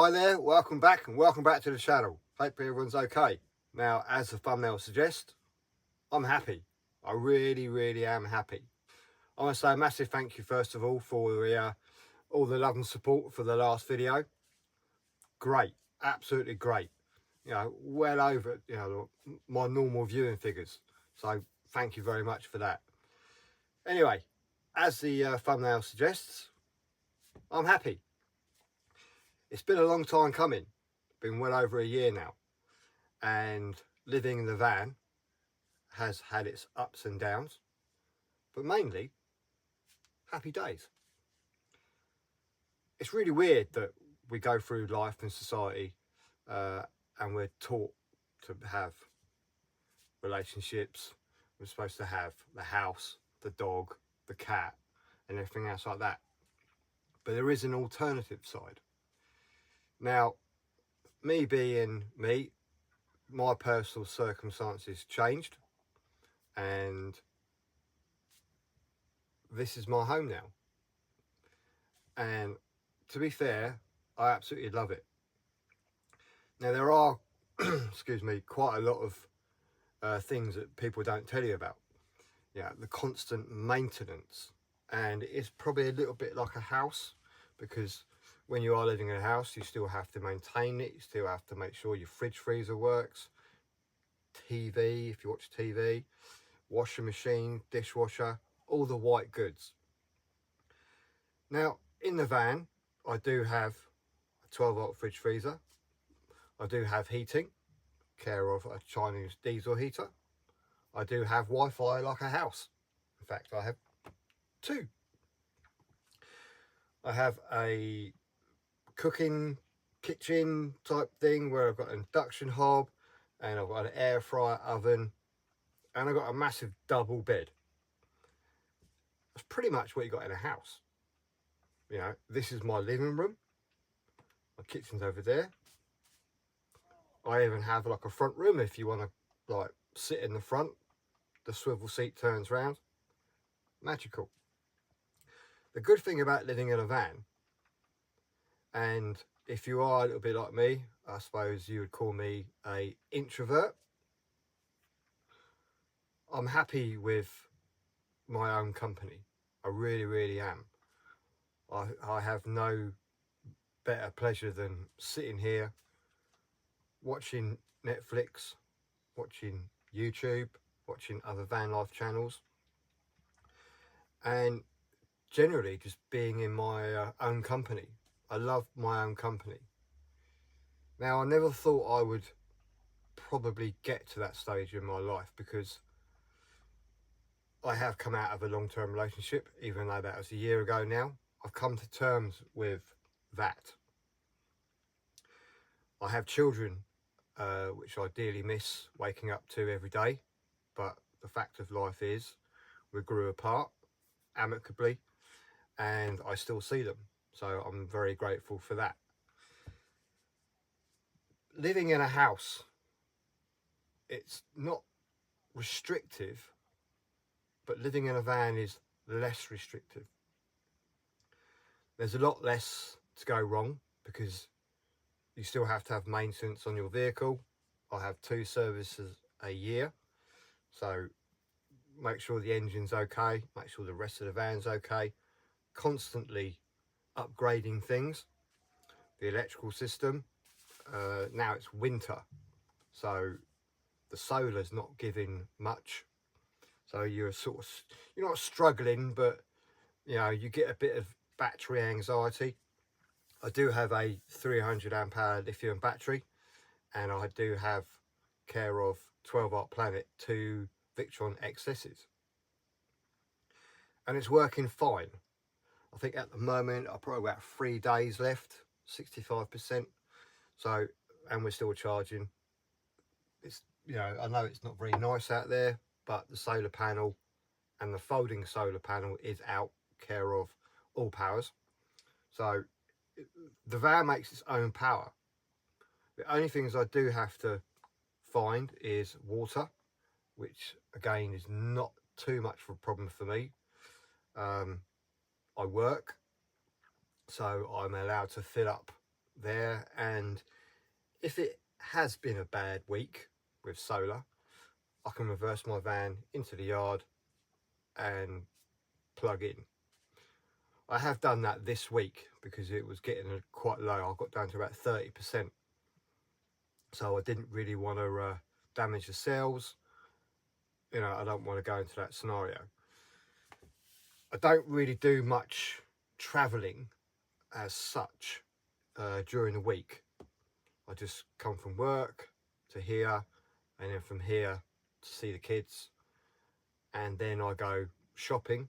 Hi there, welcome back to the channel. Hope everyone's okay. Now, as the thumbnail suggests, I'm happy. I really am happy. I want to say a massive thank you first of all for all the love and support for the last video. Great, absolutely great. You know, well over my normal viewing figures. So thank you very much for that. Anyway, as the thumbnail suggests, I'm happy. It's been a long time coming. Been well over a year now. And living in the van has had its ups and downs, but mainly happy days. It's really weird that we go through life and society and we're taught to have relationships. We're supposed to have the house, the dog, the cat, and everything else like that. But there is an alternative side. Now, me being me, my personal circumstances changed, and this is my home now. And to be fair, I absolutely love it. Now there are, excuse me, quite a lot of things that people don't tell you about. Yeah, the constant maintenance, and it's probably a little bit like a house, because when you are living in a house, you still have to maintain it. You still have to make sure your fridge freezer works, TV if you watch TV, washing machine, dishwasher, all the white goods. Now in the van, I do have a 12-volt fridge freezer. I do have heating, care of a Chinese diesel heater. I do have Wi-Fi like a house. In fact, I have two. I have a cooking kitchen type thing where I've got an induction hob, and I've got an air fryer oven, and I've got a massive double bed. That's pretty much what you got in a house. You know, this is my living room. My kitchen's over there. I even have like a front room if you want to like sit in the front. The swivel seat turns round. Magical. The good thing about living in a van, and if you are a little bit like me, I suppose you would call me an introvert. I'm happy with my own company. I really am. I have no better pleasure than sitting here watching Netflix, watching YouTube, watching other van life channels, and generally just being in my own company. I love my own company. Now, I never thought I would probably get to that stage in my life, because I have come out of a long-term relationship, even though that was a year ago now. I've come to terms with that. I have children, which I dearly miss waking up to every day, but the fact of life is we grew apart amicably, and I still see them, so I'm very grateful for that. Living in a house, it's not restrictive, but living in a van is less restrictive. There's a lot less to go wrong, because you still have to have maintenance on your vehicle. I have 2 services a year, so make sure the engine's okay, make sure the rest of the van's okay, constantly upgrading things. The electrical system, now it's winter, so the solar's not giving much, so you're you're not struggling, but you know, you get a bit of battery anxiety. I do have a 300 amp hour lithium battery, and I do have care of 12-volt Planet 2 Victron XS's, and it's working fine. I think at the moment I've probably about 3 days left, 65%. So, and we're still charging. It's, you know, I know it's not very nice out there, but the solar panel and the folding solar panel is out, care of All Powers. So the van makes its own power. The only things I do have to find is water, which again is not too much of a problem for me. I work, so I'm allowed to fill up there, and if it has been a bad week with solar, I can reverse my van into the yard and plug in. I have done that this week because it was getting quite low. I got down to about 30%. So I didn't really want to damage the cells. You know, I don't want to go into that scenario. I don't really do much travelling as such during the week. I just come from work to here, and then from here to see the kids, and then I go shopping,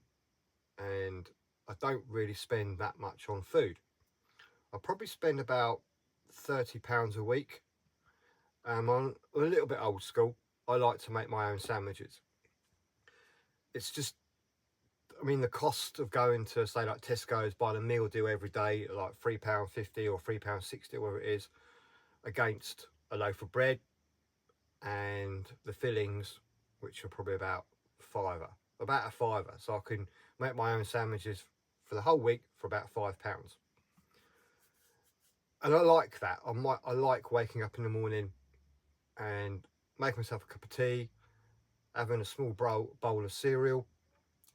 and I don't really spend that much on food. I probably spend about £30 a week. I'm a little bit old school. I like to make my own sandwiches. It's just, I mean, the cost of going to, say, like Tesco's, buying a meal deal every day, like £3.50 or £3.60, whatever it is, against a loaf of bread and the fillings, which are probably about a fiver. So I can make my own sandwiches for the whole week for about £5. And I like that. I like waking up in the morning and making myself a cup of tea, having a small bowl of cereal,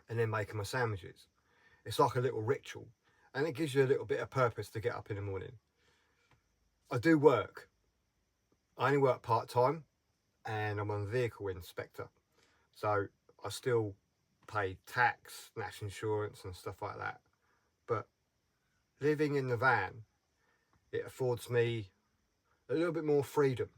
and then making my sandwiches. It's like a little ritual, and it gives you a little bit of purpose to get up in the morning. I do work. I only work part-time, and I'm a vehicle inspector. So I still pay tax, national insurance and stuff like that. But living in the van, it affords me a little bit more freedom.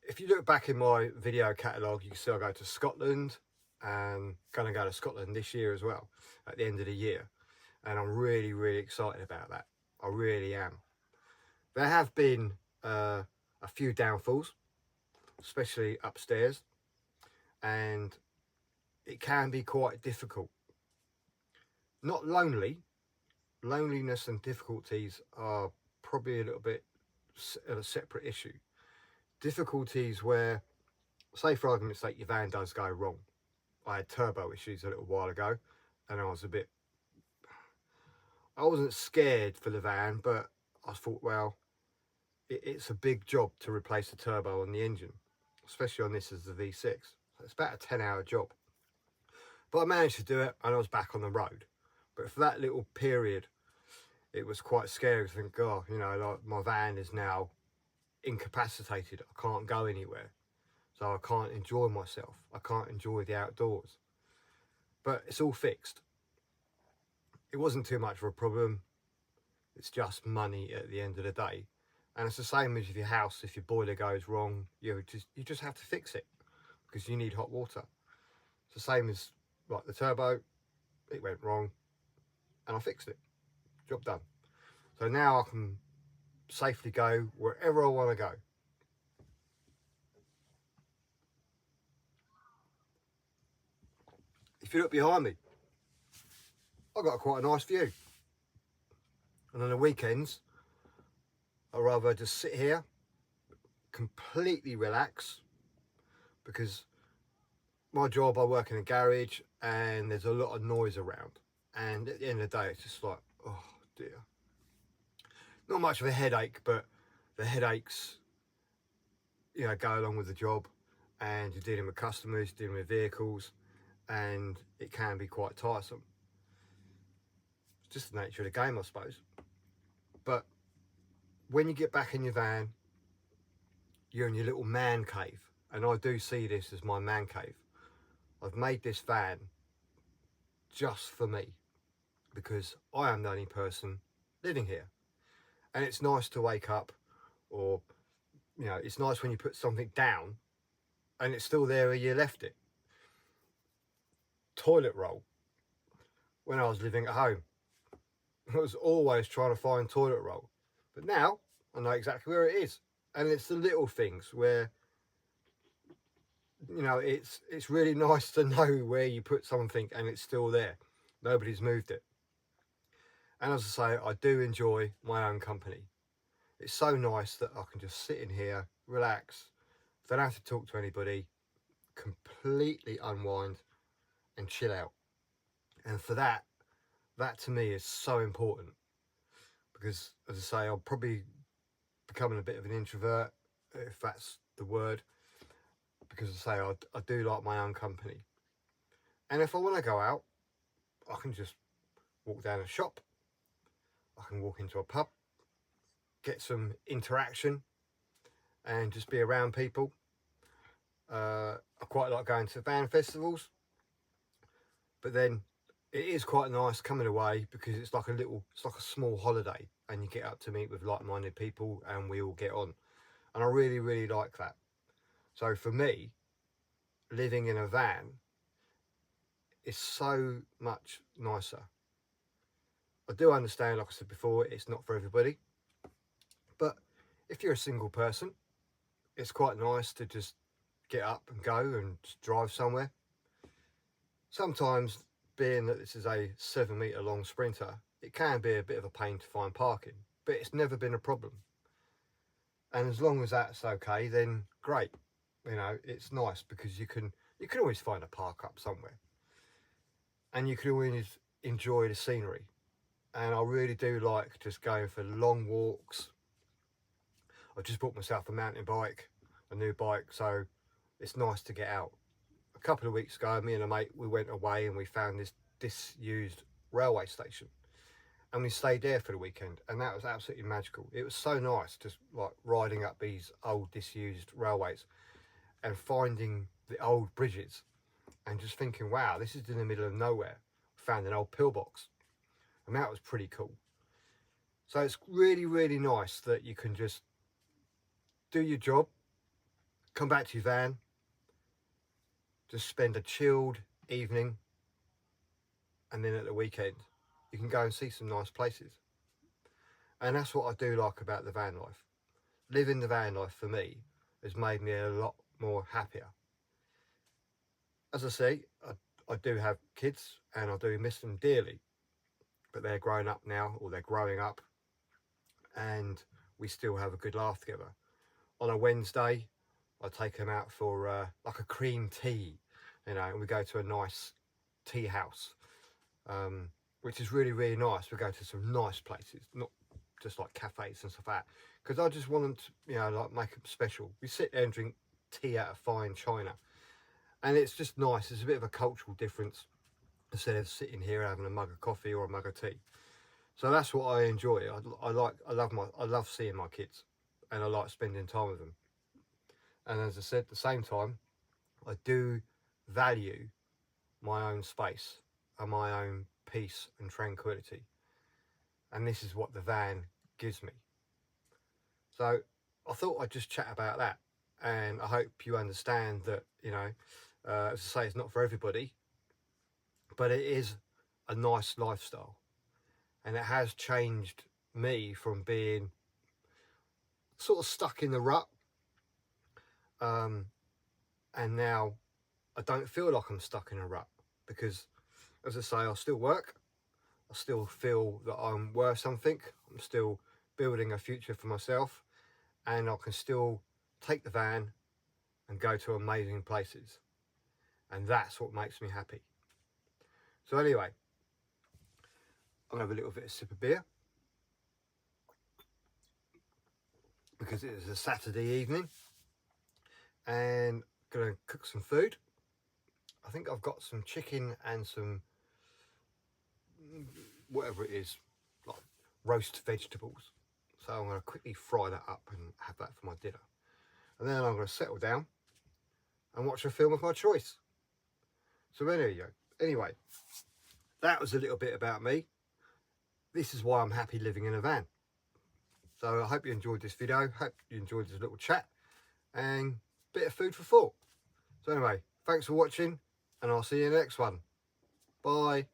If you look back in my video catalogue, you can see I go to Scotland, and going to go to Scotland this year as well, at the end of the year. And I'm really, really excited about that. I really am. There have been a few downfalls, especially upstairs, and it can be quite difficult. Not lonely. Loneliness and difficulties are probably a little bit a separate issue. Difficulties where, say for argument's sake, your van does go wrong. I had turbo issues a little while ago, and I wasn't scared for the van, but I thought, well, it's a big job to replace the turbo on the engine, especially on this as the V6. So it's about a 10-hour job. But I managed to do it, and I was back on the road. But for that little period, it was quite scary to think, oh, you know, like my van is now incapacitated. I can't go anywhere. So I can't enjoy myself. I can't enjoy the outdoors. But it's all fixed. It wasn't too much of a problem. It's just money at the end of the day. And it's the same as with your house. If your boiler goes wrong, you just have to fix it because you need hot water. It's the same as like the turbo. It went wrong and I fixed it. Job done. So now I can safely go wherever I want to go. If you look behind me, I've got quite a nice view. And on the weekends, I'd rather just sit here, completely relax, because my job, I work in a garage and there's a lot of noise around. And at the end of the day, it's just like, oh dear. Not much of a headache, but the headaches, you know, go along with the job, and you're dealing with customers, dealing with vehicles, and it can be quite tiresome. It's just the nature of the game, I suppose. But when you get back in your van, you're in your little man cave, and I do see this as my man cave. I've made this van just for me because I am the only person living here. And it's nice to wake up, or, you know, it's nice when you put something down and it's still there where you left it. Toilet roll. When I was living at home, I was always trying to find toilet roll. But now I know exactly where it is. And it's the little things where, you know, it's really nice to know where you put something and it's still there. Nobody's moved it. And as I say, I do enjoy my own company. It's so nice that I can just sit in here, relax, don't have to talk to anybody, completely unwind and chill out. And for that to me is so important, because, as I say, I'm probably becoming a bit of an introvert, if that's the word, because as I say, I do like my own company. And if I want to go out, I can just walk down a shop, I can walk into a pub, get some interaction and just be around people. I quite like going to van festivals, but then it is quite nice coming away because it's like a small holiday, and you get up to meet with like-minded people and we all get on. And I really, really like that. So for me, living in a van is so much nicer. I do understand, like I said before, it's not for everybody, but if you're a single person, it's quite nice to just get up and go and just drive somewhere. Sometimes, being that this is a 7 metre long Sprinter, it can be a bit of a pain to find parking, but it's never been a problem. And as long as that's okay, then great. You know, it's nice because you can always find a park up somewhere, and you can always enjoy the scenery. And I really do like just going for long walks. I've just bought myself a mountain bike, a new bike, so it's nice to get out. A couple of weeks ago, me and a mate, we went away and we found this disused railway station, and we stayed there for the weekend, and that was absolutely magical. It was so nice just like riding up these old disused railways and finding the old bridges and just thinking, wow, this is in the middle of nowhere. Found an old pillbox, and that was pretty cool. So it's really, really nice that you can just do your job, come back to your van, just spend a chilled evening, and then at the weekend you can go and see some nice places. And that's what I do like about the van life. Living the van life for me has made me a lot more happier. As I say, I do have kids and I do miss them dearly, but they're grown up now, or they're growing up, and we still have a good laugh together. On a Wednesday, I take them out for like a cream tea, you know, and we go to a nice tea house, which is really, really nice. We go to some nice places, not just like cafes and stuff like that, because I just want them to, you know, like make them special. We sit there and drink tea out of fine china, and it's just nice. It's a bit of a cultural difference instead of sitting here having a mug of coffee or a mug of tea. So that's what I enjoy. I love seeing my kids, and I like spending time with them. And as I said, at the same time, I do value my own space and my own peace and tranquility. And this is what the van gives me. So I thought I'd just chat about that. And I hope you understand that, you know, as I say, it's not for everybody, but it is a nice lifestyle. And it has changed me from being sort of stuck in the rut. And now I don't feel like I'm stuck in a rut, because, as I say, I still work. I still feel that I'm worth something. I'm still building a future for myself, and I can still take the van and go to amazing places. And that's what makes me happy. So anyway, I'm gonna have a little bit of sip of beer, because it is a Saturday evening, and I'm gonna cook some food. I think I've got some chicken and some, whatever it is, like roast vegetables. So I'm going to quickly fry that up and have that for my dinner. And then I'm going to settle down and watch a film of my choice. So there you go. Anyway, that was a little bit about me. This is why I'm happy living in a van. So I hope you enjoyed this video. Hope you enjoyed this little chat and bit of food for thought. So anyway, thanks for watching, and I'll see you in the next one. Bye.